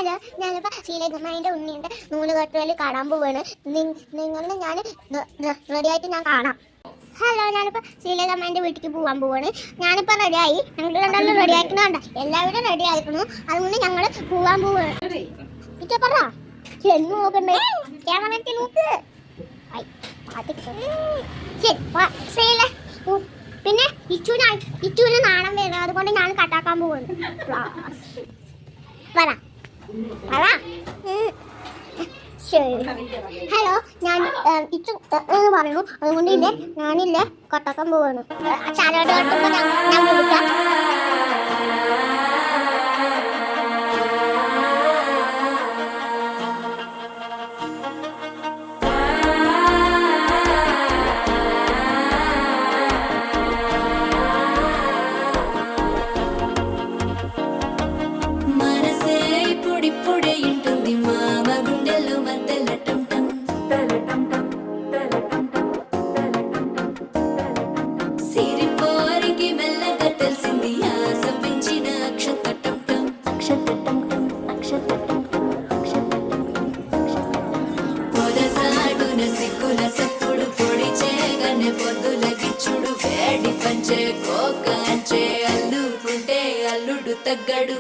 Hello, ഞാനിപ്പോൾ ശ്രീലേഖമ്മേൻ്റെ ഉണ്ണിയുടെ നൂലുകെട്ടുകളിൽ കാണാൻ പോവുകയാണ്. നിങ്ങളെ ഞാൻ റെഡിയായിട്ട് ഞാൻ കാണാം. ഹലോ, ഞാനിപ്പോൾ ശ്രീലേഖമ്മേൻ്റെ വീട്ടിലേക്ക് പോകാൻ പോവുകയാണ്. ഞാനിപ്പോൾ റെഡിയായി. ഞങ്ങൾ രണ്ടാളും റെഡി ആയിക്കണണ്ട, എല്ലാവരും റെഡി ആയിരിക്കുന്നു. അതുകൊണ്ട് ഞങ്ങൾ പോകാൻ പോവുകയാണ്. ഇച്ച പറ ചെന്ന് നോക്കണ്ടേ, ക്യാമറയ്ക്ക് നോക്ക്. പിന്നെ ഇച്ചുവിന് നാണം വേണം, അതുകൊണ്ട് ഞാൻ കട്ടാക്കാൻ പോവുകയാണ്. പറ പറ. ഹലോ, ഞാൻ ഇച്ചു എന്ന് പറയുന്നു, അതുകൊണ്ട് ഇല്ലേ ഞാനില്ലേ കട്ടാക്കാൻ പോവാണ്. ചാരോട്ട് ഞാൻ വിളിക്കാം. పొద్దులగిచ్చుడు వేడి పంచే కోకంచే అల్లుకుంటే అల్లుడు తగ్గడు.